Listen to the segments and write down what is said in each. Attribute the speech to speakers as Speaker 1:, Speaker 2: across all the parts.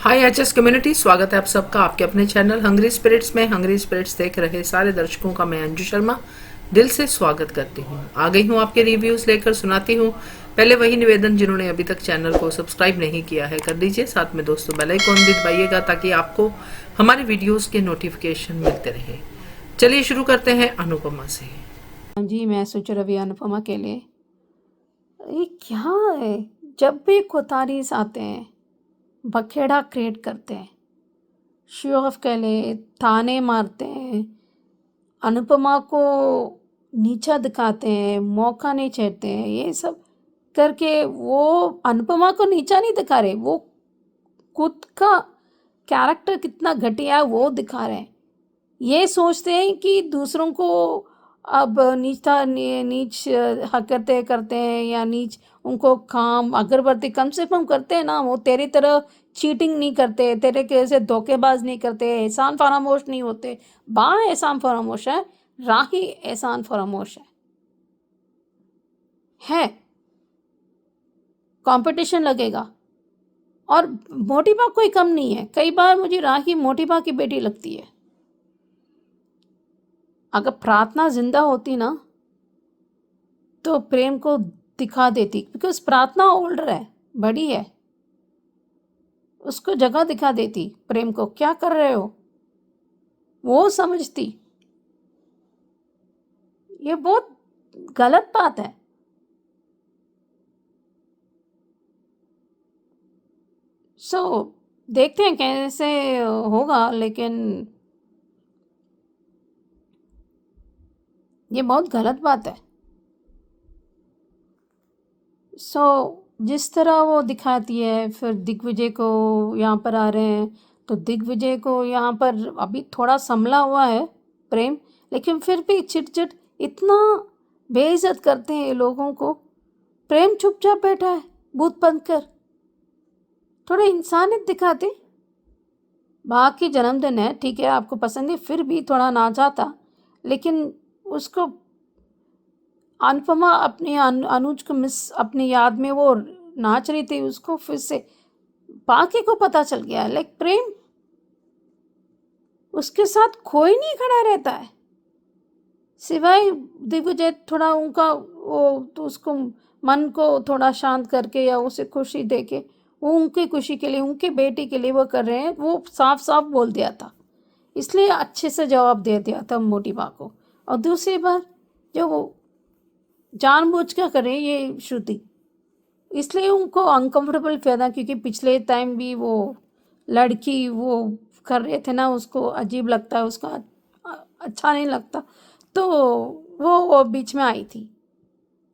Speaker 1: हाय HS community, स्वागत है आप सबका आपके अपने चैनल हंग्री स्पिरिट्स में। हंग्री स्पिरिट्स देख रहे सारे दर्शकों का मैं अंजू शर्मा दिल से स्वागत करती हूँ। आ गई हूँ आपके रिव्यूज लेकर, सुनाती हूँ। पहले वही निवेदन, जिन्होंने अभी तक चैनल को सब्सक्राइब नहीं किया है कर लीजिए, साथ में दोस्तों बेल आइकॉन भी दबाइएगा ताकि आपको हमारे वीडियोस के नोटिफिकेशन मिलते रहे। चलिए शुरू करते हैं अनुपमा से।
Speaker 2: हाँ जी, मैं सोच रही अनुपमा के लिए ये क्या है। जब भी कोतारीस आते हैं बखेड़ा क्रिएट करते हैं, शो ऑफ के लिए ताने मारते हैं, अनुपमा को नीचा दिखाते हैं, मौका नहीं चाहते हैं, ये सब करके वो अनुपमा को नीचा नहीं दिखा रहे, वो खुद का कैरेक्टर कितना घटिया है वो दिखा रहे हैं। ये सोचते हैं कि दूसरों को अब नीच हरकतें करते हैं या नीच उनको काम अगरबत्ती कम से कम करते हैं ना, वो तेरी तरह चीटिंग नहीं करते, तेरे कैसे धोखेबाज नहीं करते, एहसान फरामोश नहीं होते। बा एहसान फरामोश है, राही एहसान फरामोश है कंपटीशन लगेगा। और मोटिबा कोई कम नहीं है, कई बार मुझे राही मोटिबा की बेटी लगती है। अगर प्रार्थना जिंदा होती ना तो प्रेम को दिखा देती, बिकॉज प्रार्थना ओल्डर है, बड़ी है, उसको जगह दिखा देती। प्रेम को क्या कर रहे हो वो समझती। ये बहुत गलत बात है। देखते हैं कैसे होगा, लेकिन ये बहुत गलत बात है। जिस तरह वो दिखाती है, फिर दिग्विजय को यहाँ पर आ रहे हैं तो दिग्विजय को यहाँ पर अभी थोड़ा संभला हुआ है प्रेम, लेकिन फिर भी चिट इतना बेइज्जत करते हैं ये लोगों को। प्रेम चुपचाप बैठा है बूथ बंद कर, थोड़ा इंसानियत दिखाते। बाकी जन्मदिन है, ठीक है, आपको पसंद है, फिर भी थोड़ा नाचा था, लेकिन उसको अनुपमा अपनी अनुज को मिस अपनी याद में वो नाच रही थी, उसको फिर से बाकी को पता चल गया। लाइक प्रेम उसके साथ कोई नहीं खड़ा रहता है सिवाय दिग्विजय। थोड़ा उनका वो तो उसको मन को थोड़ा शांत करके या उसे खुशी दे के, वो उनकी खुशी के लिए, उनके बेटी के लिए वो कर रहे हैं, वो साफ साफ बोल दिया था, इसलिए अच्छे से जवाब दे दिया था मोटिबा को। और दूसरी बार जो वो जानबूझ कर करे ये श्रुति, इसलिए उनको अनकंफर्टेबल फील था, क्योंकि पिछले टाइम भी वो लड़की वो कर रहे थे ना, उसको अजीब लगता है, उसका अच्छा नहीं लगता, तो वो बीच में आई थी।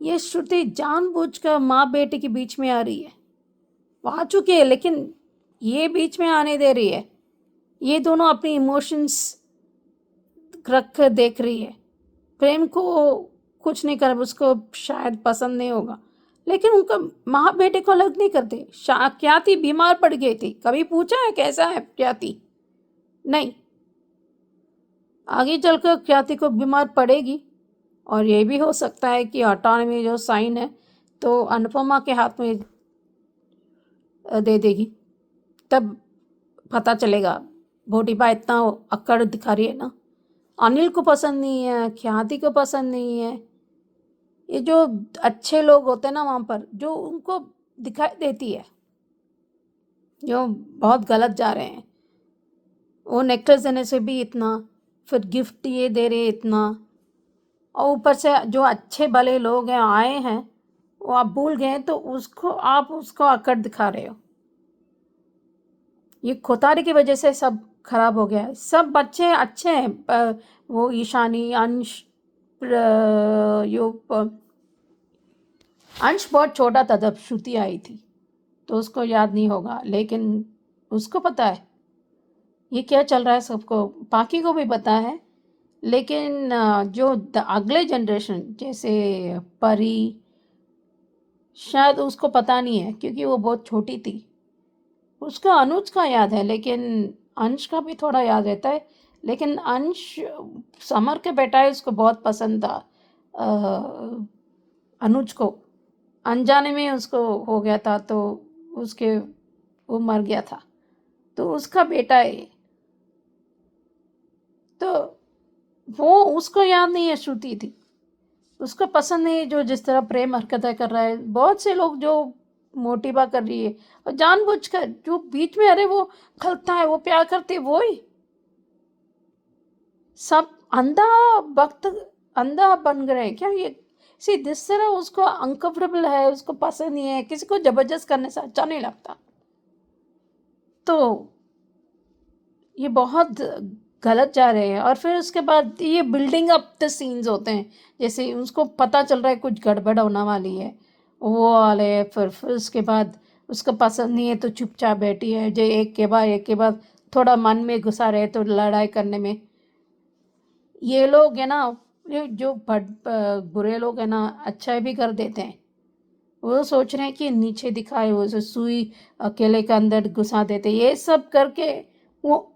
Speaker 2: ये श्रुति जानबूझकर माँ बेटे के बीच में आ रही है, वो आ चुकी है, लेकिन ये बीच में आने दे रही है। ये दोनों अपनी इमोशंस रख कर देख रही है। प्रेम को कुछ नहीं कर, उसको शायद पसंद नहीं होगा, लेकिन उनका माँ बेटे को अलग नहीं करते। ख्याति बीमार पड़ गई थी, कभी पूछा है कैसा है ख्याति? नहीं। आगे चलकर ख्याति को बीमार पड़ेगी, और ये भी हो सकता है कि ऑटोनॉमी जो साइन है तो अनुपमा के हाथ में दे देगी, तब पता चलेगा। मोटिबा इतना अक्कड़ दिखा रही है ना, अनिल को पसंद नहीं है, ख्याति को पसंद नहीं है। ये जो अच्छे लोग होते हैं ना वहाँ पर, जो उनको दिखाई देती है जो बहुत गलत जा रहे हैं। वो नेकलेस देने से भी इतना, फिर गिफ्ट ये दे रहे इतना, और ऊपर से जो अच्छे भले लोग हैं आए हैं वो आप भूल गए, तो उसको आप उसको अकड़ दिखा रहे हो। ये खोतारी की वजह से सब खराब हो गया है। सब बच्चे अच्छे हैं, वो ईशानी, अंश, अंश बहुत छोटा था जब श्रुति आई थी, तो उसको याद नहीं होगा, लेकिन उसको पता है ये क्या चल रहा है, सबको, बाकी को भी पता है। लेकिन जो अगले जनरेशन जैसे परी, शायद उसको पता नहीं है क्योंकि वो बहुत छोटी थी। उसका अनुज का याद है, लेकिन अंश का भी थोड़ा याद रहता है। लेकिन अंश समर के बेटा है, उसको बहुत पसंद था अनुज को, अनजाने में उसको हो गया था, तो उसके वो मर गया था। तो उसका बेटा है ये। तो वो उसको याद नहीं है श्रुति थी, उसको पसंद नहीं जो जिस तरह प्रेम हरकतें कर रहा है। बहुत से लोग जो मोटिवा कर रही है और जानबूझकर जो बीच में, अरे वो खलता है, वो प्यार करते है, वो ही सब अंधा भक्त, अंधा बन गए क्या ये। सी जिस तरह उसको अनकंफर्टेबल है, उसको पसंद नहीं है, किसी को जबरदस्त करने से अच्छा नहीं लगता। तो ये बहुत गलत जा रहे हैं। और फिर उसके बाद ये बिल्डिंग अप द सीन्स होते हैं, जैसे उसको पता चल रहा है कुछ गड़बड़ होने वाली है, वो वाले। फिर उसके बाद उसको पसंद नहीं है तो चुपचाप बैठी है, जो एक के बाद थोड़ा मन में घुसा रहे तो लड़ाई करने में। ये लोग है ना, ये जो बुरे लोग है ना, अच्छा भी कर देते हैं। वो सोच रहे हैं कि नीचे दिखाए, वो जो सुई अकेले के अंदर घुसा देते, ये सब करके वो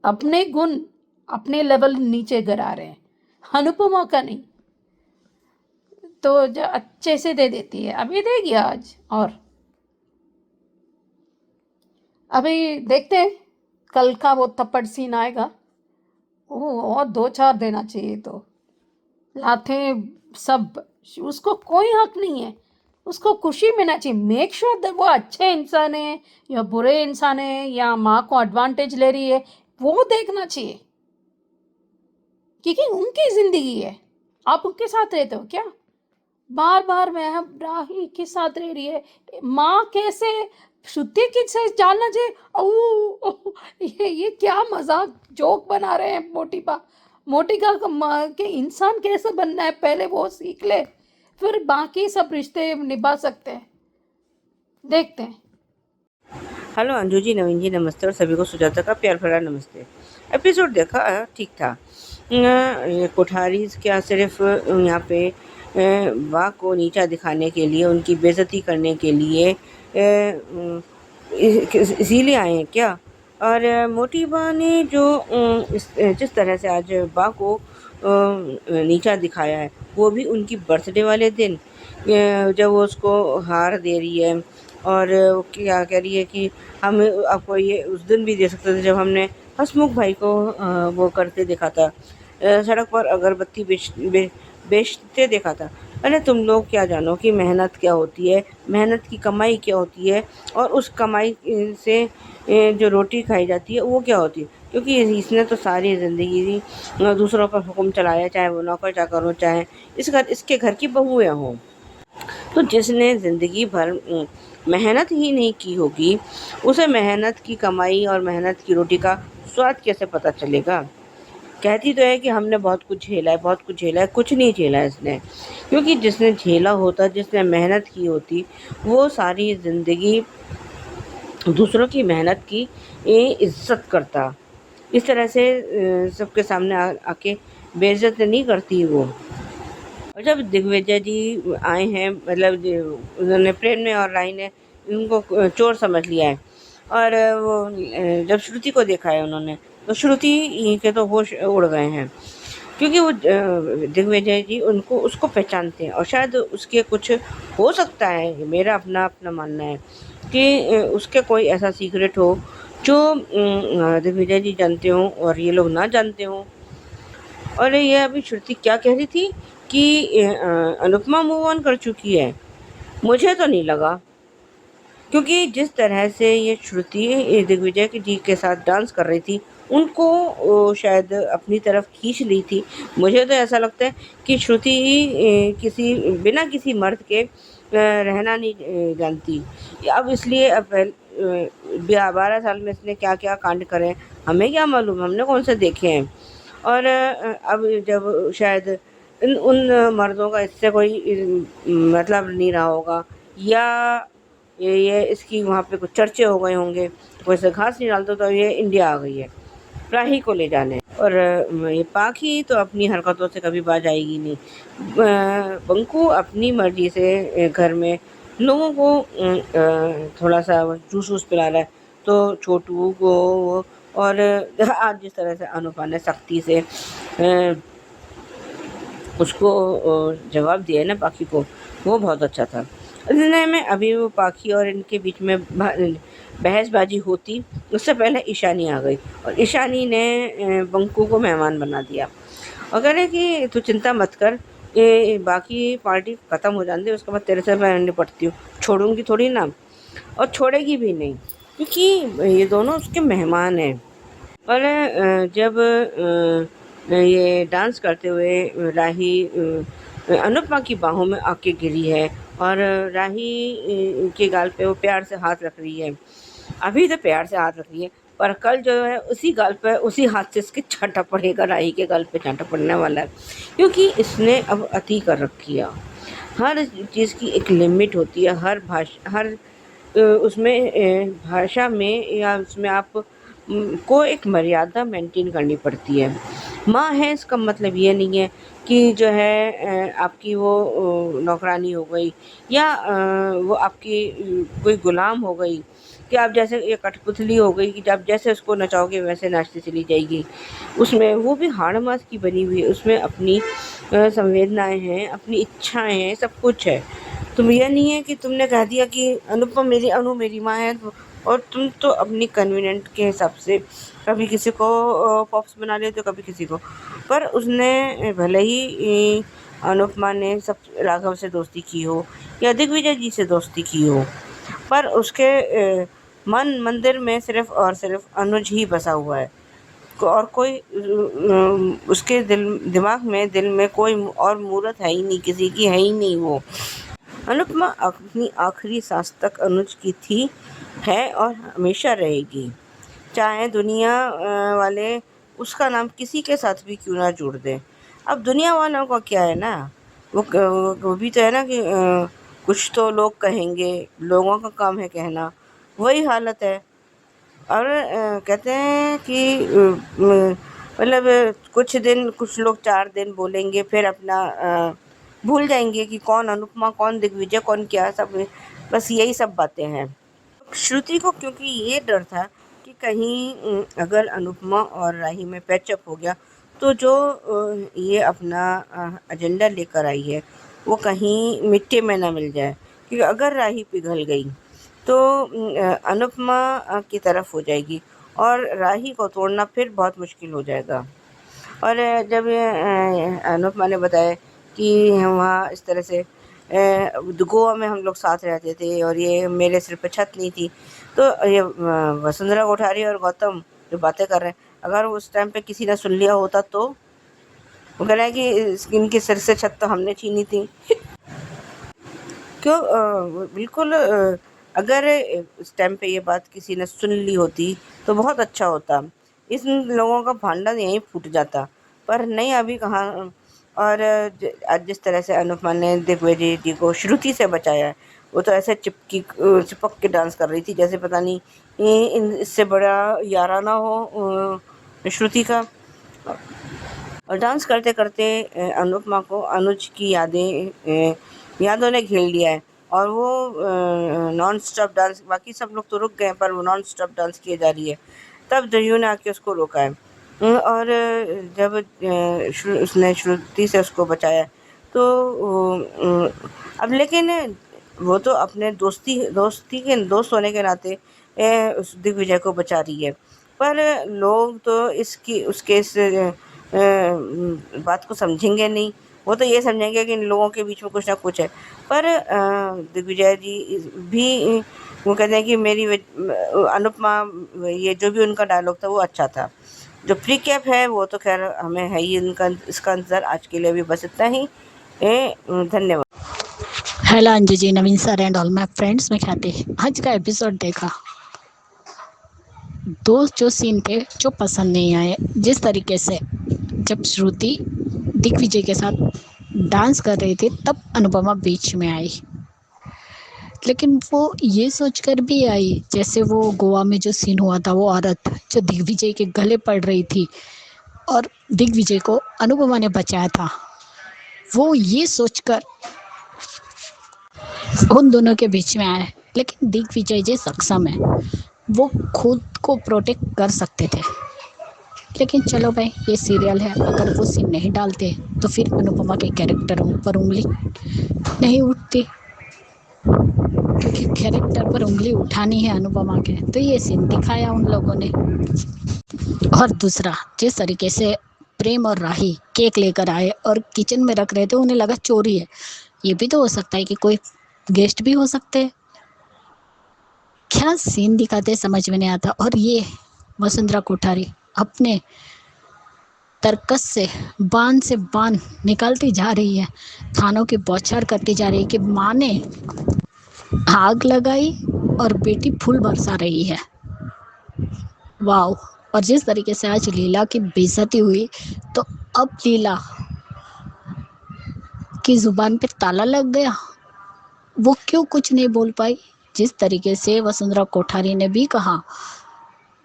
Speaker 2: अपने गुण, अपने लेवल नीचे गिरा रहे हैं। अनुपमा का नहीं, तो जो अच्छे से दे देती है, अभी देगी आज। और अभी देखते हैं कल का वो थप्पड़ सीन आएगा, वो और 2-4 देना चाहिए। तो लाते सब, उसको कोई हक नहीं है, उसको खुशी मिलना चाहिए। मेक श्योर दैट वो अच्छे इंसान है या बुरे इंसान है या माँ को एडवांटेज ले रही है, वो देखना चाहिए, क्योंकि उनकी जिंदगी है। आप उनके साथ रहते हो क्या? बार बार मैं राही के साथ रह रही है, माँ कैसे श्रुति की से जानना चाहिए। ओ, ये क्या मजाक जोक बना रहे हैं। मोटिका के इंसान कैसे बनना है पहले वो सीख ले, फिर बाकी सब रिश्ते निभा सकते हैं। देखते हैं।
Speaker 3: हेलो अंजू जी, नवीन जी नमस्ते, और सभी को सुजाता का प्यार भरा नमस्ते। एपिसोड देखा, ठीक था। ये कोठारी क्या सिर्फ यहाँ पे वाह को नीचा दिखाने के लिए, उनकी बेइज्जती करने के लिए इसीलिए आए हैं क्या? और मोटी बा ने जो जिस तरह से आज बा को नीचा दिखाया है, वो भी उनकी बर्थडे वाले दिन, जब वो उसको हार दे रही है और वो क्या कह रही है कि हम आपको ये उस दिन भी दे सकते थे जब हमने हसमुख भाई को वो करते देखा था, सड़क पर अगरबत्ती बेचते देखा था। अरे तुम लोग क्या जानो कि मेहनत क्या होती है, मेहनत की कमाई क्या होती है, और उस कमाई से जो रोटी खाई जाती है वो क्या होती है। क्योंकि इसने तो सारी ज़िंदगी दूसरों पर हुक्म चलाया, चाहे वो नौकर चाकर हो, चाहे इसके घर की बहुएँ हों। तो जिसने ज़िंदगी भर मेहनत ही नहीं की होगी, उसे मेहनत की कमाई और मेहनत की रोटी का स्वाद कैसे पता चलेगा। कहती तो है कि हमने बहुत कुछ झेला है, बहुत कुछ झेला है, कुछ नहीं झेला है इसने। क्योंकि जिसने झेला होता, जिसने मेहनत की होती, वो सारी ज़िंदगी दूसरों की मेहनत की इज़्ज़त करता। इस तरह से सबके सामने आके बेइज्जत नहीं करती वो। और जब दिग्विजय जी आए हैं, मतलब उन्होंने प्रेम ने और राही ने उनको चोर समझ लिया है, और वो जब श्रुति को देखा है उन्होंने, तो श्रुति के तो होश उड़ गए हैं। क्योंकि वो दिग्विजय जी उसको पहचानते हैं, और शायद उसके कुछ हो सकता है, मेरा अपना मानना है कि उसके कोई ऐसा सीक्रेट हो जो दिग्विजय जी जानते हों और ये लोग ना जानते हों। और ये अभी श्रुति क्या कह रही थी कि अनुपमा मूव ऑन कर चुकी है, मुझे तो नहीं लगा। क्योंकि जिस तरह से ये श्रुति दिग्विजय जी के साथ डांस कर रही थी, उनको शायद अपनी तरफ खींच ली थी। मुझे तो ऐसा लगता है कि श्रुति बिना किसी मर्द के रहना नहीं जानती। अब इसलिए 12 साल में इसने क्या क्या कांड करे, हमें क्या मालूम, हमने कौन से देखे हैं। और अब जब शायद उन मर्दों का इससे कोई मतलब नहीं रहा होगा, या ये इसकी वहाँ पे कुछ चर्चे हो गए होंगे, कोई से घास नहीं डालता, तो ये इंडिया आ गई है राही को ले जाने। और ये पाखी तो अपनी हरकतों से कभी बाज आएगी नहीं। बंकू अपनी मर्जी से घर में लोगों को थोड़ा सा जूस वूस पिला रहा है, तो छोटू को, और आज जिस तरह से अनुपा ने सख्ती से उसको जवाब दिया ना पाखी को, वो बहुत अच्छा था। निर्णय में अभी वो पाखी और इनके बीच में बहसबाजी होती, उससे पहले ईशानी आ गई और ईशानी ने बंकू को मेहमान बना दिया और कह रहे कि तू चिंता मत कर, ये बाकी पार्टी ख़त्म हो जाने दे, उसके बाद तेरे से मैं निपटती हूँ, छोड़ूंगी थोड़ी ना, और छोड़ेगी भी नहीं, क्योंकि ये दोनों उसके मेहमान हैं। और जब ये डांस करते हुए राही अनुपमा की बाहों में आके गिरी है और राही के गाल पे वो प्यार से हाथ रख रही है। अभी तो प्यार से हाथ रख रही है, पर कल जो है उसी गाल पे उसी हाथ से इसके छांटा पड़ेगा, राही के गाल पे छांटा पड़ने वाला है, क्योंकि इसने अब अति कर रखी है। हर चीज़ की एक लिमिट होती है, हर भाषा हर उसमें भाषा में या उसमें आप को एक मर्यादा मेंटेन करनी पड़ती है। माँ है इसका मतलब ये नहीं है कि जो है आपकी वो नौकरानी हो गई या वो आपकी कोई गुलाम हो गई कि आप जैसे ये कठपुतली हो गई कि आप जैसे उसको नचाओगे वैसे नाचती चली जाएगी। उसमें वो भी हाड़ मास की बनी हुई है, उसमें अपनी संवेदनाएं हैं, अपनी इच्छाएं हैं, सब कुछ है। तुम ये नहीं है कि तुमने कह दिया कि अनुपम मेरी अनु मेरी माँ है और तुम तो अपनी कन्वीनियंट के हिसाब से कभी किसी को पॉप्स बना लेते हो, कभी किसी को। पर उसने भले ही अनुपमा ने सब राघव से दोस्ती की हो या दिग्विजय जी से दोस्ती की हो, पर उसके मन मंदिर में सिर्फ और सिर्फ अनुज ही बसा हुआ है और कोई उसके दिल में कोई और मूरत है ही नहीं, किसी की है ही नहीं वो। अनुपमा अपनी आखिरी सांस तक अनुज की थी, है और हमेशा रहेगी, चाहे दुनिया वाले उसका नाम किसी के साथ भी क्यों ना जोड़ दें। अब दुनिया वालों का क्या है ना, वो भी तो है ना कि कुछ तो लोग कहेंगे, लोगों का काम है कहना, वही हालत है। और कहते हैं कि मतलब कुछ दिन कुछ लोग 4 दिन बोलेंगे, फिर अपना भूल जाएंगे कि कौन अनुपमा, कौन दिग्विजय, कौन क्या, सब बस यही सब बातें हैं। श्रुति को क्योंकि ये डर था कि कहीं अगर अनुपमा और राही में पैचअप हो गया तो जो ये अपना एजेंडा लेकर आई है वो कहीं मिट्टी में ना मिल जाए, क्योंकि अगर राही पिघल गई तो अनुपमा की तरफ हो जाएगी और राही को तोड़ना फिर बहुत मुश्किल हो जाएगा। और जब अनुपमा ने बताया कि हम वहाँ इस तरह से गोवा में हम लोग साथ रहते थे और ये मेरे सिर पे छत नहीं थी, तो ये वसुंधरा कोठारी और गौतम जो बातें कर रहे हैं, अगर उस टाइम पे किसी ने सुन लिया होता तो वो कह रहा है कि इनके सिर से छत तो हमने छीनी थी। क्यों बिल्कुल अगर उस टाइम पे ये बात किसी ने सुन ली होती तो बहुत अच्छा होता, इस लोगों का भांडा यहीं फूट जाता, पर नहीं, अभी कहाँ। और आज जिस तरह से अनुपमा ने दिग्विजय जी को श्रुति से बचाया है, वो तो ऐसे चिपक के डांस कर रही थी जैसे पता नहीं इससे बड़ा याराना हो श्रुति का। और डांस करते करते अनुपमा को अनुज की यादों ने घेर लिया है और वो नॉन स्टॉप डांस, बाकी सब लोग तो रुक गए पर वो नॉन स्टॉप डांस किए जा रही है। तब जयू ने आके उसको रोका है और जब उसने श्रुति से उसको बचाया तो अब लेकिन वो तो अपने दोस्त होने के नाते उस दिग्विजय को बचा रही है, पर लोग तो उसके इस बात को समझेंगे नहीं। वो तो ये समझेंगे कि इन लोगों के बीच में कुछ ना कुछ है। पर दिग्विजय जी भी वो कहते हैं कि मेरी अनुपमा, ये जो भी उनका डायलॉग था वो अच्छा था। जो प्री कैप है वो तो खैर हमें है ही, इसका अंतर आज के लिए भी बस इतना ही। धन्यवाद।
Speaker 4: Hello Anju ji, Naveen sir and all my friends, मैं ख्याति। आज का एपिसोड देखा, दो जो सीन थे जो पसंद नहीं आए, जिस तरीके से जब श्रुति दिग्विजय के साथ डांस कर रही थी तब अनुपमा बीच में आई, लेकिन वो ये सोचकर भी आई जैसे वो गोवा में जो सीन हुआ था, वो औरत जो दिग्विजय के गले पड़ रही थी और दिग्विजय को अनुपमा ने बचाया था, वो ये सोचकर उन दोनों के बीच में आए। लेकिन दिग्विजय जी सक्षम है, वो खुद को प्रोटेक्ट कर सकते थे। लेकिन चलो भाई, ये सीरियल है, अगर वो सीन नहीं डालते तो फिर अनुपमा के कैरेक्टर पर उंगली नहीं उठती। क्योंकि कैरेक्टर पर उंगली उठानी है अनुपमा के, तो ये सीन दिखाया उन लोगों ने। और दूसरा, जिस तरीके से प्रेम और राही केक लेकर आए और किचन में रख रहे थे, उन्हें लगा चोरी है। ये भी तो हो सकता है कि कोई गेस्ट भी हो सकते हैं। क्या सीन दिखाते समझ में नहीं आता। और ये वसुंधरा कोठारी अपने तर्कस से बांध निकालती जा रही है, थानों की बौछार करती जा रही है कि माँ ने आग लगाई और बेटी फूल बरसा रही है। वाओ। और जिस तरीके से आज लीला की बेइज्जती हुई, तो अब लीला की जुबान पे ताला लग गया। वो क्यों कुछ नहीं बोल पाई। जिस तरीके से वसुंधरा कोठारी ने भी कहा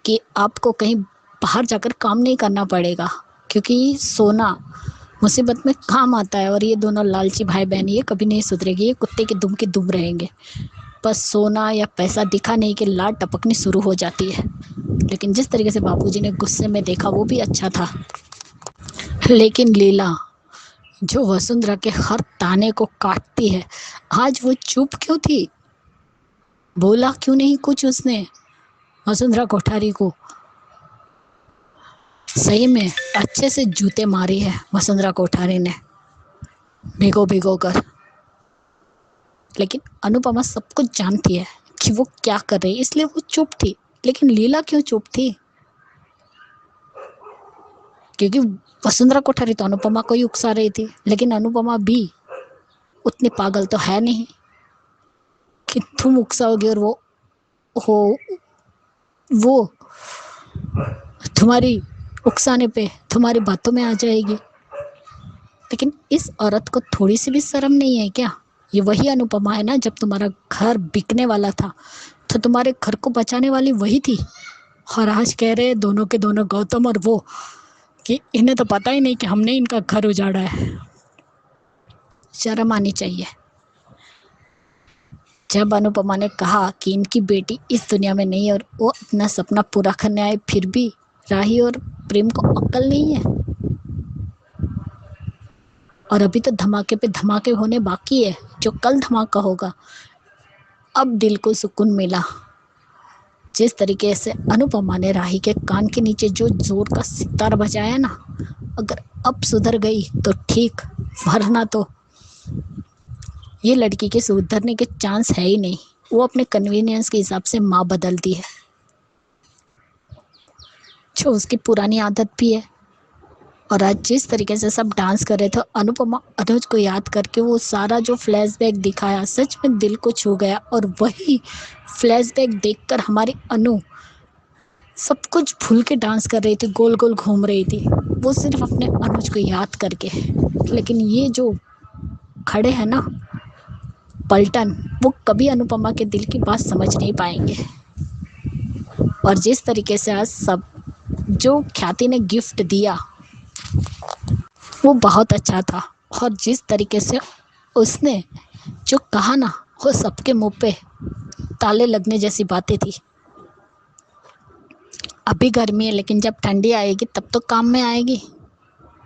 Speaker 4: कि आपको कहीं बाहर जाकर काम नहीं करना पड़ेगा, क्योंकि सोना मुसीबत में काम आता है, और ये दोनों लालची भाई बहन ये कभी नहीं सुधरेगी, ये कुत्ते के दुम रहेंगे। बस सोना या पैसा दिखा नहीं कि लाड टपकनी शुरू हो जाती है। लेकिन जिस तरीके से बापूजी ने गुस्से में देखा वो भी अच्छा था। लेकिन लीला जो वसुंधरा के हर ताने को काटती है, आज वो चुप क्यों थी? बोला क्यों नहीं कुछ उसने वसुंधरा कोठारी को? सही में अच्छे से जूते मारी है वसुंधरा कोठारी ने, भिगो कर। लेकिन अनुपमा सब कुछ जानती है कि वो क्या कर रही है, इसलिए वो चुप थी। लेकिन लीला क्यों चुप थी? क्योंकि वसुंधरा कोठारी तो अनुपमा को ही उकसा रही थी। लेकिन अनुपमा भी उतनी पागल तो है नहीं कि तुम उकसाओगे और वो तुम्हारी उकसाने पे तुम्हारी बातों में आ जाएगी। लेकिन इस औरत को थोड़ी सी भी शर्म नहीं है क्या? ये वही अनुपमा है ना, जब तुम्हारा घर बिकने वाला था तो तुम्हारे घर को बचाने वाली वही थी। और आज कह रहे दोनों के दोनों, गौतम और वो, कि इन्हें तो पता ही नहीं कि हमने इनका घर उजाड़ा है। शर्म आनी चाहिए। जब अनुपमा ने कहा कि इनकी बेटी इस दुनिया में नहीं है और वो अपना सपना पूरा करने आए, फिर भी राही और प्रेम को अक्ल नहीं है। और अभी तो धमाके पे धमाके होने बाकी है, जो कल धमाका होगा। अब दिल को सुकून मिला। जिस तरीके से अनुपमा ने राही के कान के नीचे जो जोर का सितार बजाया ना, अगर अब सुधर गई तो ठीक, वरना तो ये लड़की के सुधरने के चांस है ही नहीं। वो अपने कन्वीनियंस के हिसाब से माँ बदलती है, जो उसकी पुरानी आदत भी है। और आज जिस तरीके से सब डांस कर रहे थे, अनुपमा अनुज को याद करके वो सारा जो फ्लैशबैक दिखाया, सच में दिल को छू गया। और वही फ्लैशबैक देखकर हमारी अनु सब कुछ भूल के डांस कर रही थी, गोल गोल घूम रही थी, वो सिर्फ अपने अनुज को याद करके। लेकिन ये जो खड़े हैं ना पलटन, वो कभी अनुपमा के दिल की बात समझ नहीं पाएंगे। और जिस तरीके से आज सब जो ख्याति ने गिफ्ट दिया वो बहुत अच्छा था। और जिस तरीके से उसने जो कहा ना, वो सबके मुंह पे ताले लगने जैसी बातें थी। अभी गर्मी है, लेकिन जब ठंडी आएगी तब तो काम में आएगी।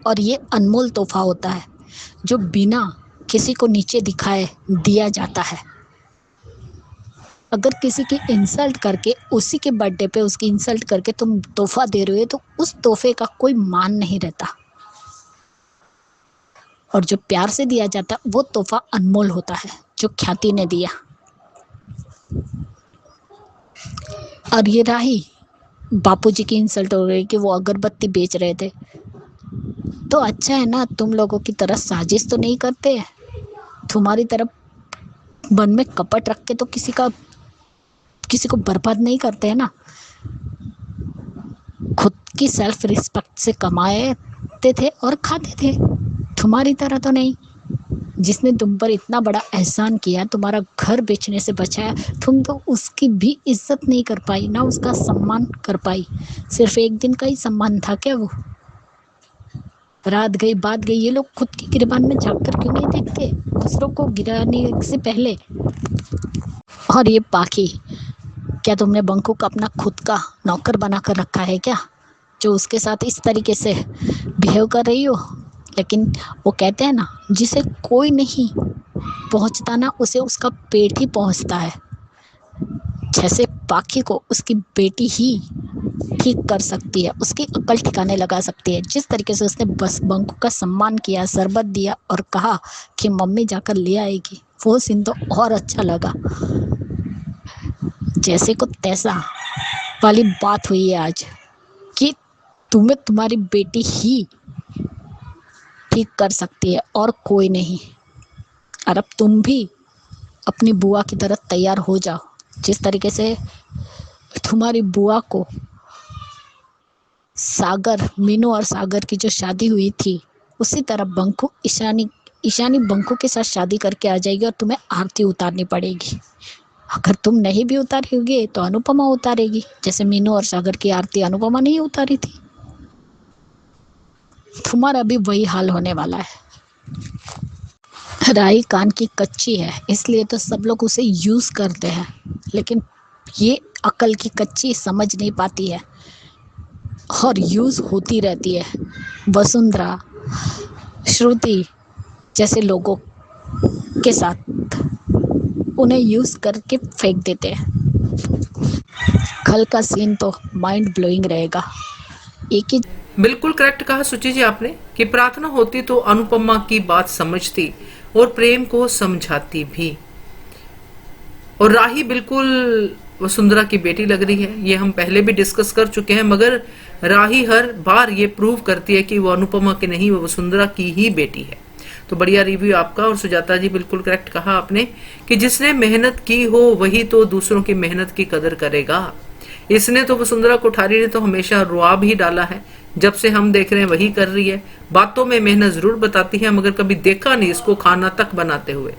Speaker 4: और ये अनमोल तोहफा होता है जो बिना किसी को नीचे दिखाए दिया जाता है। अगर किसी की इंसल्ट करके, उसी के बर्थडे पे उसकी इंसल्ट करके तुम तोहफा दे रहे हो, तो उस तोहफे का कोई मान नहीं रहता। और जो प्यार से दिया जाता है वो तोहफा अनमोल होता है, जो ख्याति ने दिया। और ये राही बापूजी की इंसल्ट हो गई कि वो अगरबत्ती बेच रहे थे। तो अच्छा है ना, तुम लोगों की तरह साजिश तो नहीं करते। तुम्हारी तरफ मन में कपट रख के तो किसी को बर्बाद नहीं करते हैं ना। खुद की सेल्फ रिस्पेक्ट से कमाते थे और खाते थे, तुम्हारी तरह तो नहीं। जिसने तुम पर इतना बड़ा एहसान किया, तुम्हारा घर बेचने से बचाया, तुम तो उसकी भी इज्जत नहीं कर पाई, ना उसका सम्मान कर पाई। सिर्फ एक दिन का ही सम्मान था क्या वो? रात गई बात गई, ये लोग खुद की गिरबान में झांक कर क्यों नहीं देखते, दूसरों को गिराने से पहले। और ये पाखी, क्या तुमने बंकू का अपना खुद का नौकर बना कर रखा है क्या, जो उसके साथ इस तरीके से बिहेव कर रही हो? लेकिन वो कहते हैं ना, जिसे कोई नहीं पहुंचता ना, उसे उसका पेट ही पहुंचता है। जैसे बाकी को उसकी बेटी ही ठीक कर सकती है, उसकी अकल ठिकाने लगा सकती है। जिस तरीके से उसने बस बंकू का सम्मान किया, शरबत दिया और कहा कि मम्मी जाकर ले आएगी, वो सीन तो और अच्छा लगा। जैसे को तैसा वाली बात हुई है आज कि तुम्हें तुम्हारी बेटी ही ठीक कर सकती है और कोई नहीं। और अब तुम भी अपनी बुआ की तरह तैयार हो जाओ। जिस तरीके से तुम्हारी बुआ को सागर, मीनू और सागर की जो शादी हुई थी, उसी तरह बंकू ईशानी बंकू के साथ शादी करके आ जाएगी और तुम्हें आरती उतारनी पड़ेगी। अगर तुम नहीं भी उतारोगे तो अनुपमा उतारेगी, जैसे मीनू और सागर की आरती अनुपमा नहीं उतारी थी। तुम्हारा भी वही हाल होने वाला है। राई कान की कच्ची है, इसलिए तो सब लोग उसे यूज करते हैं, लेकिन ये अकल की कच्ची समझ नहीं पाती है और यूज होती रहती है। वसुंधरा, श्रुति जैसे लोगों के साथ उन्हें यूज करके फेंक देते हैं। कल का सीन तो माइंड ब्लोइंग रहेगा। एक ही
Speaker 1: बिल्कुल करेक्ट कहा सुचि जी आपने कि प्रार्थना होती तो अनुपमा की बात समझती और प्रेम को समझाती भी। और राही बिल्कुल वसुंधरा की बेटी लग रही है, ये हम पहले भी डिस्कस कर चुके हैं, मगर राही हर बार ये प्रूव करती है कि वो अनुपमा की नहीं, वो वसुंधरा की ही बेटी है। तो बढ़िया रिव्यू आपका। और सुजाता जी बिल्कुल करेक्ट कहा आपने कि जिसने मेहनत की हो वही तो दूसरों की मेहनत की कदर करेगा। इसने तो वसुंधरा कोठारी ने तो हमेशा रुआब ही डाला है, जब से हम देख रहे हैं वही कर रही है। बातों में मेहनत जरूर बताती है, मगर कभी देखा नहीं इसको खाना तक बनाते हुए।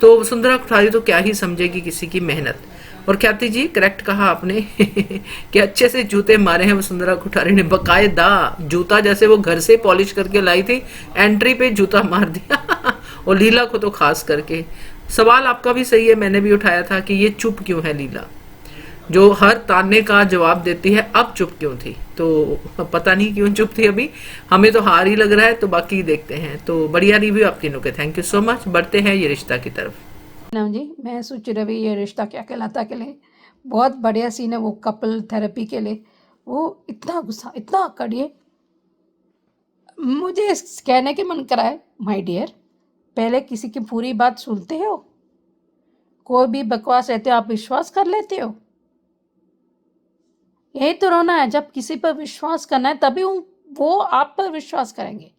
Speaker 1: तो वसुंधरा कोठारी तो क्या ही समझेगी किसी की मेहनत। और ख्याति जी करेक्ट कहा आपने कि अच्छे से जूते मारे हैं वसुंधरा कोठारी ने, बकायदा जूता, जैसे वो घर से पॉलिश करके लाई थी, एंट्री पे जूता मार दिया और लीला को तो खास करके। सवाल आपका भी सही है, मैंने भी उठाया था कि ये चुप क्यों है लीला, जो हर ताने का जवाब देती है, अब चुप क्यों थी। तो पता नहीं क्यों चुप थी, अभी हमें तो हार ही लग रहा है, तो बाकी देखते हैं। तो बढ़िया रिव्यू आप तीनों के, थैंक यू सो मच। बढ़ते हैं ये रिश्ता की तरफ।
Speaker 2: नाम जी, मैं सुचि रवि, ये रिश्ता क्या कहलाता के लिए बहुत बढ़िया सीन है। वो कपल थेरेपी के लिए वो इतना गुस्सा, इतना कड़िए, मुझे कहने के मन करा है, माय डियर, पहले किसी की पूरी बात सुनते हो? कोई भी बकवास रहते हो आप विश्वास कर लेते हो? यही तो रोना है, जब किसी पर विश्वास करना है तभी वो आप पर विश्वास करेंगे।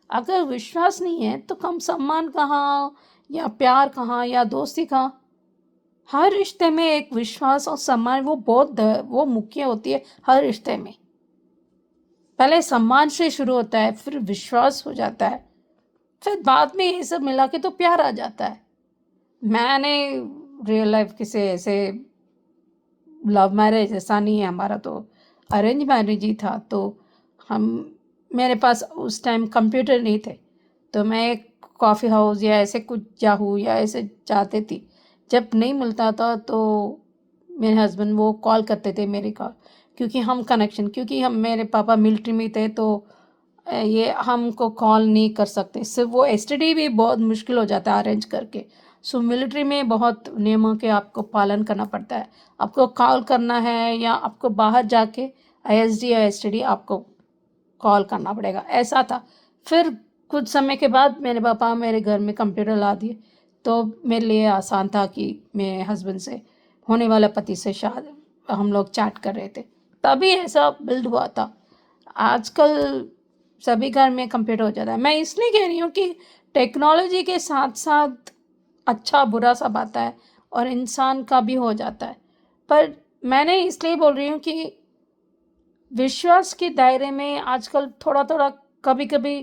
Speaker 2: अगर विश्वास नहीं है तो कम सम्मान कहाँ, या प्यार कहाँ, या दोस्ती कहाँ? हर रिश्ते में एक विश्वास और सम्मान वो मुख्य होती है हर रिश्ते में। पहले सम्मान से शुरू होता है, फिर विश्वास हो जाता है, फिर बाद में ये सब मिला के तो प्यार आ जाता है। मैंने रियल लाइफ किसी ऐसे लव मैरिज ऐसा नहीं है, हमारा तो अरेंज मैरिज ही था। तो मेरे पास उस टाइम कंप्यूटर नहीं थे, तो मैं कॉफ़ी हाउस या ऐसे कुछ याहू या ऐसे जाते थी। जब नहीं मिलता था तो मेरे हस्बैंड वो कॉल करते थे मेरे कॉल, क्योंकि मेरे पापा मिलिट्री में थे, तो ये हमको कॉल नहीं कर सकते। सिर्फ वो एसटीडी भी बहुत मुश्किल हो जाता है अरेंज करके। सो मिलिट्री में बहुत नियमों के आपको पालन करना पड़ता है। आपको कॉल करना है या आपको बाहर जाके आईएसडी या एसटीडी आपको कॉल करना पड़ेगा, ऐसा था। फिर कुछ समय के बाद मेरे पापा मेरे घर में कंप्यूटर ला दिए, तो मेरे लिए आसान था कि मेरे हस्बैंड से, होने वाले पति से हम लोग चैट कर रहे थे, तभी ऐसा बिल्ड हुआ था। आजकल सभी घर में कंप्यूटर हो जाता है। मैं इसलिए कह रही हूँ कि टेक्नोलॉजी के साथ साथ अच्छा बुरा सब आता है और इंसान का भी हो जाता है, पर मैंने इसलिए बोल रही हूँ कि विश्वास के दायरे में आजकल थोड़ा थोड़ा कभी कभी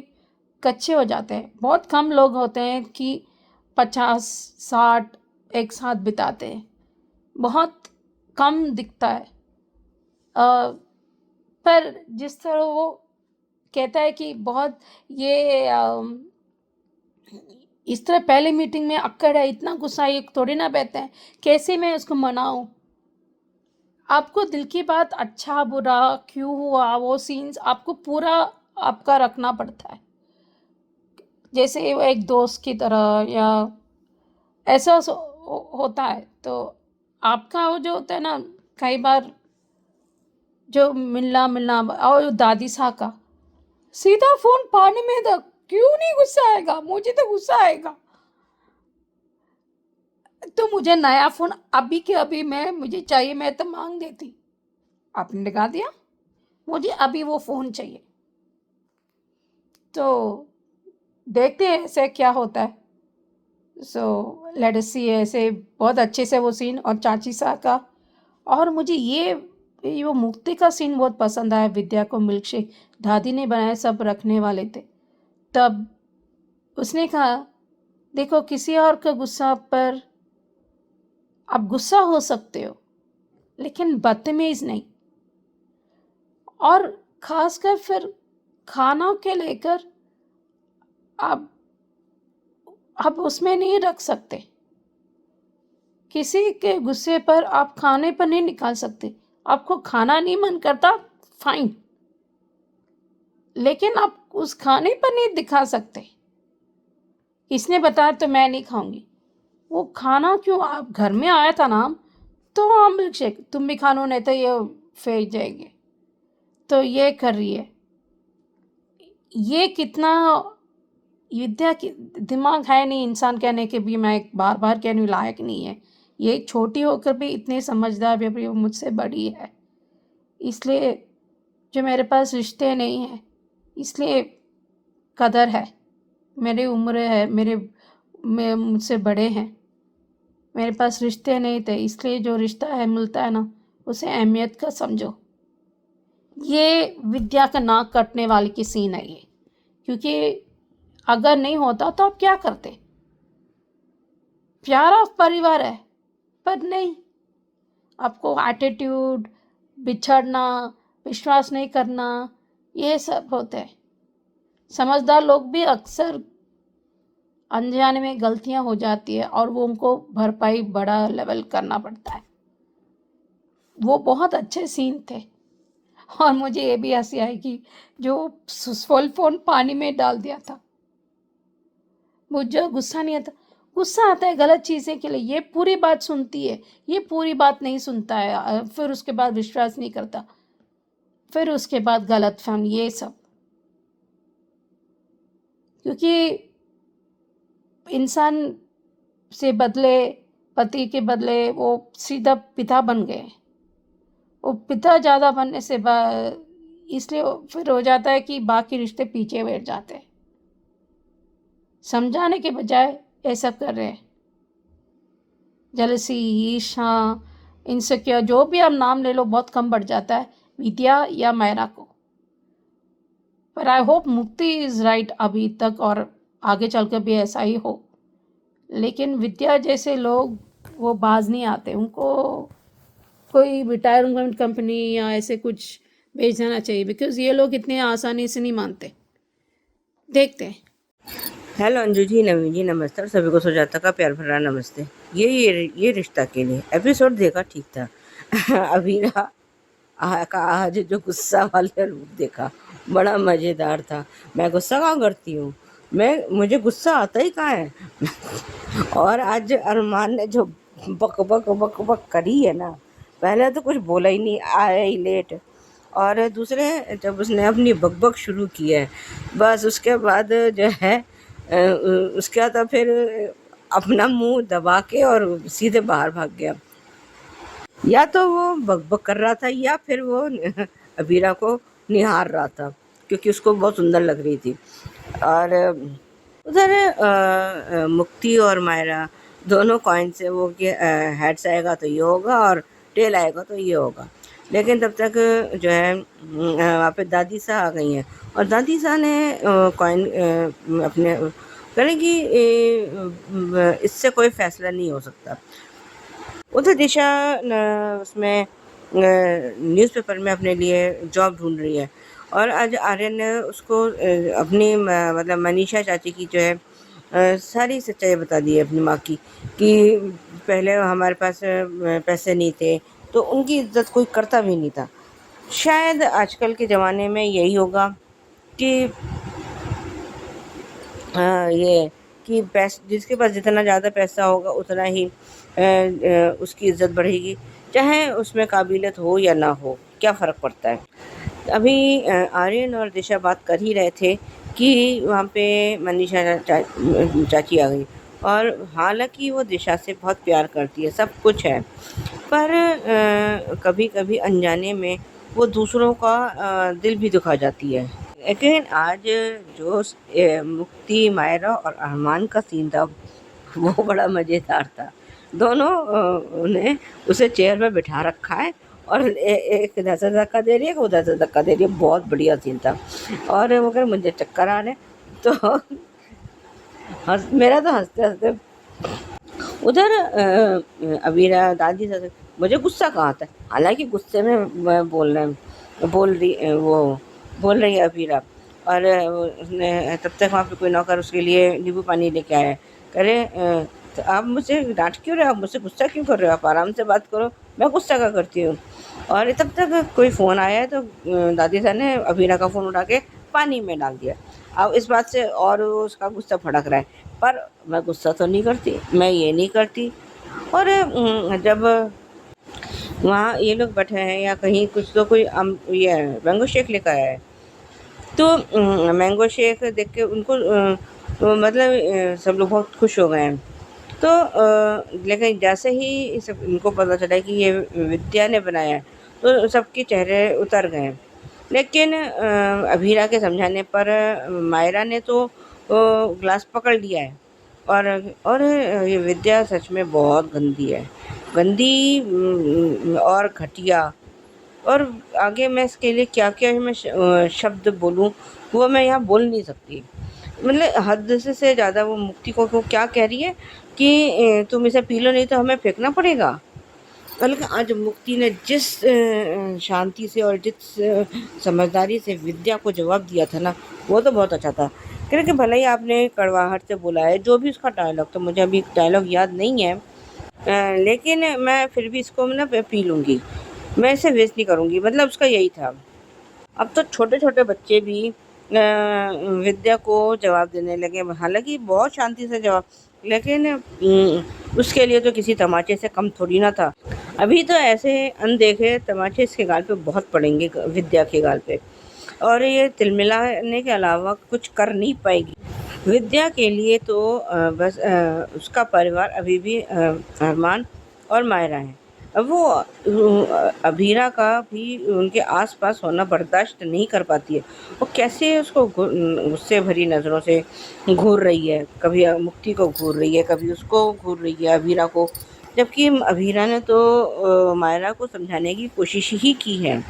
Speaker 2: कच्चे हो जाते हैं। बहुत कम लोग होते हैं कि 50-60 एक साथ बिताते हैं, बहुत कम दिखता है। पर जिस तरह वो कहता है कि बहुत ये इस तरह पहले मीटिंग में अक्कड़ है, इतना गुस्सा, ये थोड़ी ना बहते हैं, कैसे मैं उसको मनाऊं? आपको दिल की बात अच्छा बुरा क्यों हुआ, वो सीन्स आपको पूरा आपका रखना पड़ता है। जैसे वो एक दोस्त की तरह या ऐसा होता है। तो आपका वो जो होता है ना, कई बार जो मिलना मिलना और दादी सा का सीधा फोन पानी में दो, क्यों नहीं गुस्सा आएगा? मुझे तो गुस्सा आएगा। तो मुझे नया फोन अभी के अभी मुझे चाहिए, मैं तो मांग देती, आपने लगा दिया, मुझे अभी वो फोन चाहिए। तो देखते हैं ऐसे क्या होता है। सो लेट अस सी, ऐसे बहुत अच्छे से वो सीन और चाची सा का। और मुझे ये वो मुक्ति का सीन बहुत पसंद आया। विद्या को मिल्क शेक दादी ने बनाया, सब रखने वाले थे। तब उसने कहा, देखो किसी और का गुस्सा पर आप गुस्सा हो सकते हो, लेकिन बदतमीज नहीं। और खासकर फिर खाना के लेकर आप उसमें नहीं रख सकते। किसी के गुस्से पर आप खाने पर नहीं निकाल सकते। आपको खाना नहीं मन करता, फाइन, लेकिन आप उस खाने पर नहीं दिखा सकते। किसने बताया तो मैं नहीं खाऊंगी। वो खाना क्यों, आप घर में आया था ना, तो हाँ मिल्क शेक तुम भी खा लो, नहीं तो ये फेंक जाएंगे। तो ये कर रही है, ये कितना विद्या की दिमाग है नहीं इंसान कहने के भी, मैं बार बार कहने लायक नहीं है। ये छोटी होकर भी इतने समझदार भी, वो मुझसे बड़ी है। इसलिए जो मेरे पास रिश्ते नहीं हैं, इसलिए कदर है। मेरी उम्र है, मुझसे बड़े हैं, मेरे पास रिश्ते नहीं थे, इसलिए जो रिश्ता है मिलता है ना, उसे अहमियत का समझो। ये विद्या का नाक कटने वाली की सीन है ये, क्योंकि अगर नहीं होता तो आप क्या करते? प्यारा परिवार है, पर नहीं, आपको एटीट्यूड, बिछड़ना, विश्वास नहीं करना, ये सब होते हैं। समझदार लोग भी अक्सर अनजाने में गलतियां हो जाती है और वो उनको भरपाई बड़ा लेवल करना पड़ता है। वो बहुत अच्छे सीन थे। और मुझे ये भी हंसी आई कि जो फुल फोन पानी में डाल दिया था। मुझे गुस्सा नहीं आता, गुस्सा आता है गलत चीज़ें के लिए। ये पूरी बात सुनती है, ये पूरी बात नहीं सुनता है, फिर उसके बाद विश्वास नहीं करता, फिर उसके बाद गलत फहमी, ये सब। क्योंकि इंसान से बदले, पति के बदले वो सीधा पिता बन गए। वो पिता ज़्यादा बनने से इसलिए फिर हो जाता है कि बाकी रिश्ते पीछे बैठ जाते हैं। समझाने के बजाय ऐसा कर रहे हैं। जलसी, ईर्ष्या, इनसिक्योर, जो भी आप नाम ले लो, बहुत कम बढ़ जाता है विद्या या मायरा को। पर आई होप मुक्ति इज राइट अभी तक, और आगे चलकर भी ऐसा ही हो। लेकिन विद्या जैसे लोग वो बाज नहीं आते, उनको कोई रिटायरमेंट कंपनी या ऐसे कुछ भेज देना चाहिए, बिकॉज ये लोग इतने आसानी से नहीं मानते। देखते हैं।
Speaker 3: हेलो अंजू जी, नवीन जी, नमस्ते, और सभी को सुजाता का प्यार भरा नमस्ते। ये रिश्ता के लिए एपिसोड देखा, ठीक था। अभीरा का आज जो गुस्सा वाले रूप देखा, बड़ा मज़ेदार था। मैं गुस्सा कहाँ करती हूँ, मुझे गुस्सा आता ही कहाँ है। और आज अरमान ने जो बक बक बक बक करी है ना, पहले तो कुछ बोला ही नहीं, आया ही लेट, और दूसरे जब उसने अपनी बकबक शुरू की है, बस उसके बाद जो है उसके बाद फिर अपना मुंह दबा के और सीधे बाहर भाग गया। या तो वो बकबक कर रहा था, या फिर वो अबीरा को निहार रहा था, क्योंकि उसको बहुत सुंदर लग रही थी। और उधर मुक्ति और मायरा दोनों कॉइन से वो कि हेड्स आएगा तो ये होगा और टेल आएगा तो ये होगा। लेकिन तब तक जो है वहाँ पे दादी सा आ गई हैं, और दादी सा ने कॉइन अपने करें कि इससे कोई फैसला नहीं हो सकता। उधर दिशा उसमें न्यूज़पेपर में अपने लिए जॉब ढूंढ रही है, और आज आर्यन ने उसको अपनी मतलब मनीषा चाची की जो है सारी सच्चाई बता दी है अपनी माँ की, कि पहले हमारे पास पैसे नहीं थे तो उनकी इज्जत कोई करता भी नहीं था। शायद आजकल के ज़माने में यही होगा कि ये कि जिसके पास जितना ज़्यादा पैसा होगा उतना ही उसकी इज़्ज़त बढ़ेगी, चाहे उसमें काबिलियत हो या ना हो, क्या फ़र्क पड़ता है। अभी आर्यन और दिशा बात कर ही रहे थे कि वहाँ पे मनीषा चाची आ गई, और हालांकि वो दिशा से बहुत प्यार करती है, सब कुछ है, पर कभी-कभी अनजाने में वो दूसरों का दिल भी दुखा जाती है। लेकिन आज जो मुक्ति, मायरा और अरमान का सीन था वो बड़ा मज़ेदार था। दोनों ने उसे चेयर पे बिठा रखा है और एक इधर से धक्का दे रही है, उधर से धक्का दे रही है। बहुत बढ़िया सीन था। और मगर मुझे चक्कर आ रहे हैं, तो मेरा तो हंसते-हंसते उधर अबीरा दादी से मुझे गुस्सा कहाँ आता है, हालांकि गुस्से में बोल रही है अबीरा, और उसने तब तक वहाँ पे कोई नौकर उसके लिए नींबू पानी लेके आया। कह रहे तो आप मुझे डांट क्यों रहे हो, आप मुझसे गुस्सा क्यों कर रहे हो, आप आराम से बात करो, मैं गुस्सा क्या करती हूँ। और तब तक कोई फ़ोन आया है, तो दादी साहब ने अबीरा का फ़ोन उठा के पानी में डाल दिया। अब इस बात से और उसका गुस्सा भड़क रहा है, पर मैं गुस्सा तो नहीं करती, मैं ये नहीं करती। और जब वहाँ ये लोग बैठे हैं या कहीं कुछ तो कोई ये मैंगो शेक लेकर आया है, तो मैंगो शेक देख के उनको तो मतलब सब लोग बहुत खुश हो गए हैं। तो लेकिन जैसे ही सब इनको पता चला कि ये विद्या ने बनाया है, तो सबके चेहरे उतर गए। लेकिन अभीरा के समझाने पर मायरा ने तो ग्लास पकड़ लिया है, और ये विद्या सच में बहुत गंदी है, गंदी और घटिया। और आगे मैं इसके लिए क्या-क्या मैं शब्द बोलूँ, वो मैं यहाँ बोल नहीं सकती। मतलब हद से ज़्यादा वो मुक्ति को क्या कह रही है कि तुम इसे पी लो, नहीं तो हमें फेंकना पड़ेगा। बल्कि आज मुक्ति ने जिस शांति से और जिस समझदारी से विद्या को जवाब दिया था ना, वो तो बहुत अच्छा था। क्योंकि भले ही आपने कड़वाहट से बोला है, जो भी उसका डायलॉग, तो मुझे अभी डायलॉग याद नहीं है, लेकिन मैं फिर भी इसको ना पी लूँगी, मैं इसे वेस्ट नहीं करूँगी, मतलब उसका यही था। अब तो छोटे-छोटे बच्चे भी विद्या को जवाब देने लगे, हालाँकि बहुत शांति से जवाब, लेकिन उसके लिए तो किसी तमाचे से कम थोड़ी ना था। अभी तो ऐसे अनदेखे तमाचे इसके गाल पे बहुत पड़ेंगे, विद्या के गाल पे, और ये तिलमिलाने के अलावा कुछ कर नहीं पाएगी। विद्या के लिए तो बस उसका परिवार अभी भी अरमान और मायरा है। अब वो अभीरा का भी उनके आस-पास होना बर्दाश्त नहीं कर पाती है। वो कैसे उसको गुस्से भरी नज़रों से घूर रही है, कभी मुक्ति को घूर रही है, कभी उसको घूर रही है, अभीरा को। जबकि अभीरा ने तो मायरा को समझाने की कोशिश ही की है।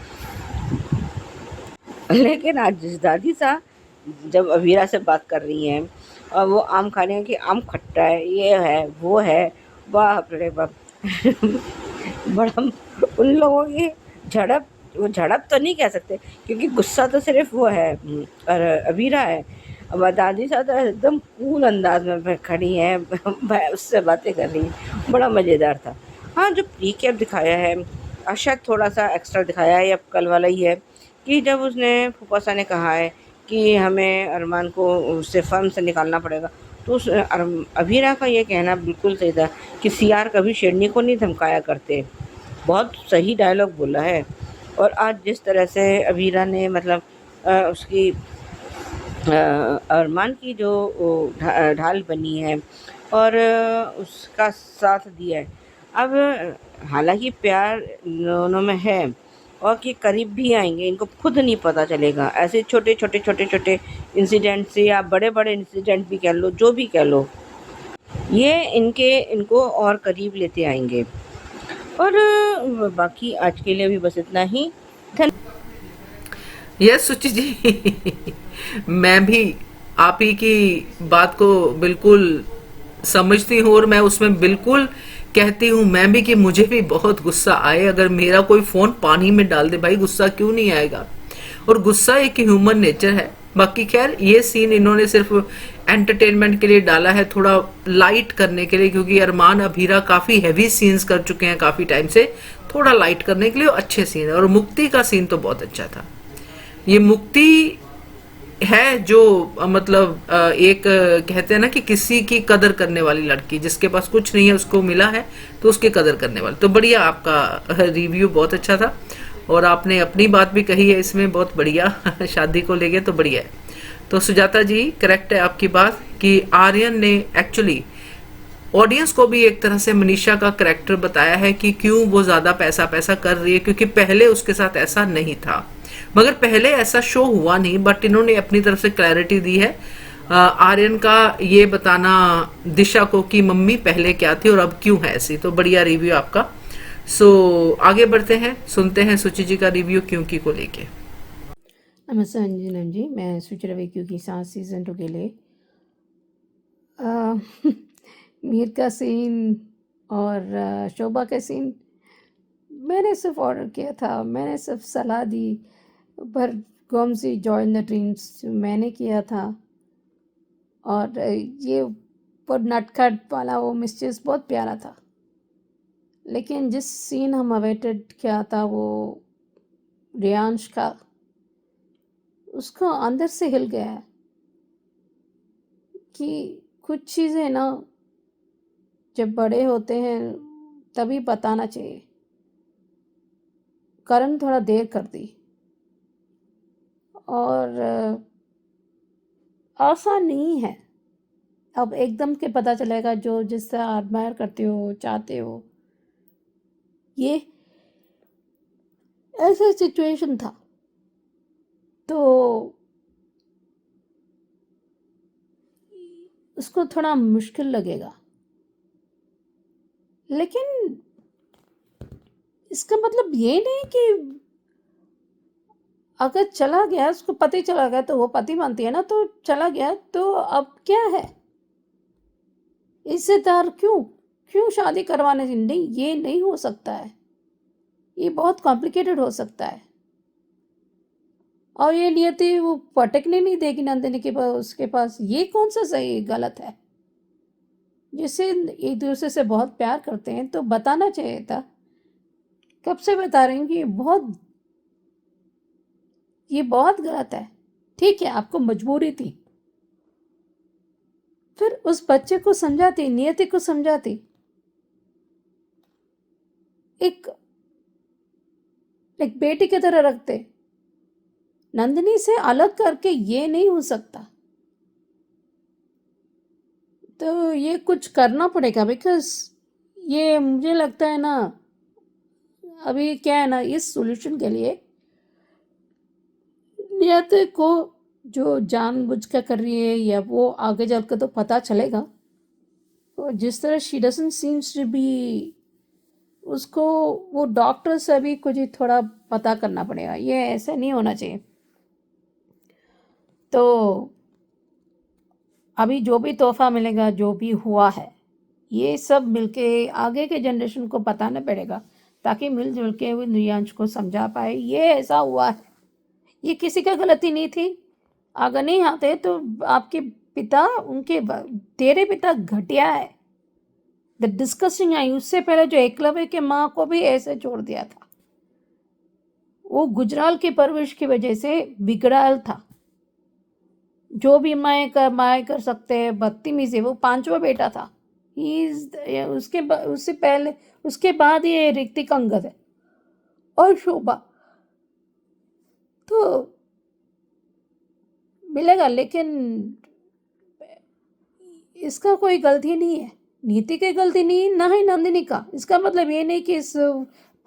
Speaker 3: लेकिन आज जिस दादी साहब जब अभीरा से बात कर रही हैं और वो आम खा रही हैं कि आम खट्टा है, ये है, वो है, बाप रे बाप! बड़ा उन लोगों की झड़प, वो झड़प तो नहीं कह सकते, क्योंकि गुस्सा तो सिर्फ वो है और अभीरा है। अब दादी साहब तो एकदम कूल अंदाज में खड़ी हैं, उससे बातें कर रही हैं, बड़ा मज़ेदार था। हाँ, जो रिकैप दिखाया है शायद थोड़ा सा एक्स्ट्रा दिखाया है, या कल वाला ही है, कि जब उसने फूफा साहब ने कहा है कि हमें अरमान को उससे फर्म से निकालना पड़ेगा, तो उस अभीरा का ये कहना बिल्कुल सही था कि सियार कभी शेरनी को नहीं धमकाया करते। बहुत सही डायलॉग बोला है। और आज जिस तरह से अभीरा ने मतलब उसकी अरमान की जो ढाल बनी है और उसका साथ दिया है। अब हालांकि प्यार दोनों में है और कि करीब भी आएंगे, इनको खुद नहीं पता चलेगा। ऐसे छोटे छोटे इंसिडेंट से या बड़े बड़े इंसिडेंट भी कह लो, जो भी कह लो, ये इनको और करीब लेते आएंगे। और बाकी आज के लिए भी बस इतना ही।
Speaker 1: यस सुचि जी, मैं भी आप ही की बात को बिल्कुल समझती हूँ और मैं उसमें बिल्कुल कहती हूँ मैं भी कि मुझे भी बहुत गुस्सा आए अगर मेरा कोई फोन पानी में डाल दे। भाई गुस्सा क्यों नहीं आएगा, और गुस्सा एक ह्यूमन नेचर है। बाकी खैर ये सीन इन्होंने सिर्फ एंटरटेनमेंट के लिए डाला है, थोड़ा लाइट करने के लिए, क्योंकि अरमान अभीरा काफी हैवी सीन्स कर चुके हैं काफी टाइम से, थोड़ा लाइट करने के लिए अच्छे सीन है। और मुक्ति का सीन तो बहुत अच्छा था। ये मुक्ति है जो मतलब एक कहते हैं ना कि किसी की कदर करने वाली लड़की, जिसके पास कुछ नहीं है उसको मिला है तो उसकी कदर करने वाली। तो बढ़िया, आपका रिव्यू बहुत अच्छा था और आपने अपनी बात भी कही है इसमें, बहुत बढ़िया शादी को लेके तो बढ़िया है। तो सुजाता जी, करेक्ट है आपकी बात कि आर्यन ने एक्चुअली ऑडियंस को भी एक तरह से मनीषा का करेक्टर बताया है कि क्यों वो ज्यादा पैसा पैसा कर रही है, क्योंकि पहले उसके साथ ऐसा नहीं था। मगर पहले ऐसा शो हुआ नहीं, बट इन्होंने अपनी तरफ से क्लैरिटी दी है आर्यन का ये बताना दिशा को कि मम्मी पहले क्या थी और अब क्यों है ऐसी। तो बढ़िया रिव्यू आपका। सो आगे बढ़ते हैं, सुनते हैं सुचि जी का रिव्यू क्योंकि को लेके।
Speaker 2: नमस्ते अंजनम जी, मैं सुचिरा विक्यू की साथ सीज़न 2 के लिए मीर का सीन और शोभा का सीन मैंने सिर्फ ऑर्डर किया था, मैंने सिर्फ सलाह दी, पर गोमसी जॉइन द ड्रीम्स मैंने किया था। और ये वो नटखट वाला वो मिस्चेस बहुत प्यारा था, लेकिन जिस सीन हम अवेटेड किया था वो रियांश का, उसको अंदर से हिल गया है कि कुछ चीज़ें ना जब बड़े होते हैं तभी बताना चाहिए। करण थोड़ा देर कर दी और आसान नहीं है अब एकदम के पता चलेगा जो जिससे एडमायर करते हो चाहते हो। ये ऐसा सिचुएशन था तो उसको थोड़ा मुश्किल लगेगा, लेकिन इसका मतलब ये नहीं कि अगर चला गया, उसको पति चला गया तो वो पति मानती है ना, तो चला गया तो अब क्या है, इससे तार क्यों क्यों शादी करवाने की? नहीं, ये नहीं हो सकता है, ये बहुत कॉम्प्लिकेटेड हो सकता है। और ये नियति वो पटकने नहीं देगी नंदिनी के पास, उसके पास। ये कौन सा सही गलत है? जिससे एक दूसरे से बहुत प्यार करते हैं तो बताना चाहिए था। कब से बता रही हूँ कि ये बहुत गलत है। ठीक है, आपको मजबूरी थी, फिर उस बच्चे को समझाती, नियति को समझाती, एक एक बेटी की तरह रखते। नंदिनी से अलग करके ये नहीं हो सकता, तो ये कुछ करना पड़ेगा। बिकॉज ये मुझे लगता है ना, अभी क्या है ना, इस सॉल्यूशन के लिए नियति को जो जानबूझ कर कर रही है या वो आगे चलकर तो पता चलेगा। तो जिस तरह she doesn't seems to be, उसको वो डॉक्टर से भी कुछ ही थोड़ा पता करना पड़ेगा, ये ऐसा नहीं होना चाहिए। तो अभी जो भी तोहफा मिलेगा, जो भी हुआ है, ये सब मिलके आगे के जनरेशन को बताना पड़ेगा, ताकि मिलजुल के वो रियांश को समझा पाए ये ऐसा हुआ है, ये किसी का गलती नहीं थी। अगर नहीं आते तो आपके पिता, तेरे पिता घटिया है, द डिस्कसिंग आई। उससे पहले जो एकलव्य के माँ को भी ऐसे छोड़ दिया था, वो गुजराल की परवरिश की वजह से बिगड़ाल था। जो भी माए कर सकते हैं, बदतमीजी, वो पांचवा बेटा था। उससे पहले, उसके बाद ये ऋतिक अंगद है और शोभा तो मिलेगा, लेकिन इसका कोई गलती नहीं है, नीति की गलती नहीं, ना ही नंदिनी का। इसका मतलब ये नहीं कि इस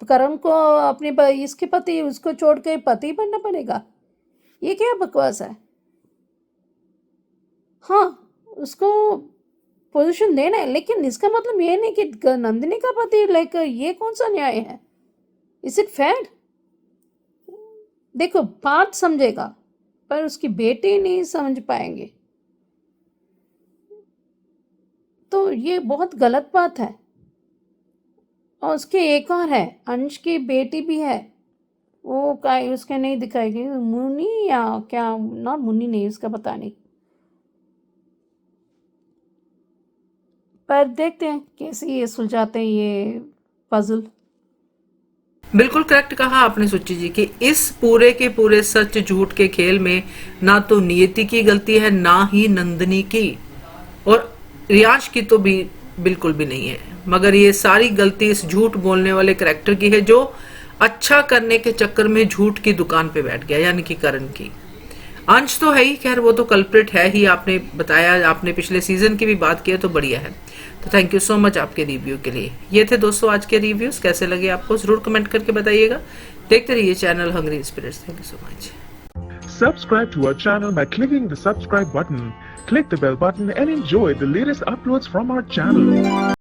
Speaker 2: करण को अपने इसके पति, उसको छोड़ के पति बनना पड़ेगा। ये क्या बकवास है? हाँ, उसको पोजीशन देना है, लेकिन इसका मतलब ये नहीं कि नंदिनी का पति लाइक, ये कौन सा न्याय है? Is it fair? देखो, बात समझेगा पर उसकी बेटी नहीं समझ पाएंगे, तो ये बहुत गलत बात है। और उसके एक और है, अंश की बेटी भी है, वो का उसके नहीं दिखाएगी, मुन्नी या क्या, ना मुन्नी नहीं, उसका पता नहीं, पर देखते हैं कैसे ये सुलझाते हैं ये पजल।
Speaker 1: बिल्कुल करेक्ट कहा आपने सुची जी कि इस पूरे के पूरे सच झूठ के खेल में ना तो नियति की गलती है ना ही नंदिनी की, और रियांश की तो भी बिल्कुल भी नहीं है, मगर ये सारी गलती इस झूठ बोलने वाले करेक्टर की है जो अच्छा करने के चक्कर में झूठ की दुकान पे बैठ गया, यानी कि करण की। अंश तो है ही, खैर वो तो कल्प्रिट है ही, आपने बताया, आपने पिछले सीजन की भी बात की है तो बढ़िया है। तो थैंक यू सो मच आपके रिव्यू के लिए। ये थे दोस्तों आज के रिव्यूज, कैसे लगे आपको जरूर कमेंट करके बताइएगा। देखते रहिए channel Hungry Spirits. Thank you so much.
Speaker 5: Subscribe to our channel by clicking the subscribe button. Click the bell button and enjoy the latest uploads from our channel.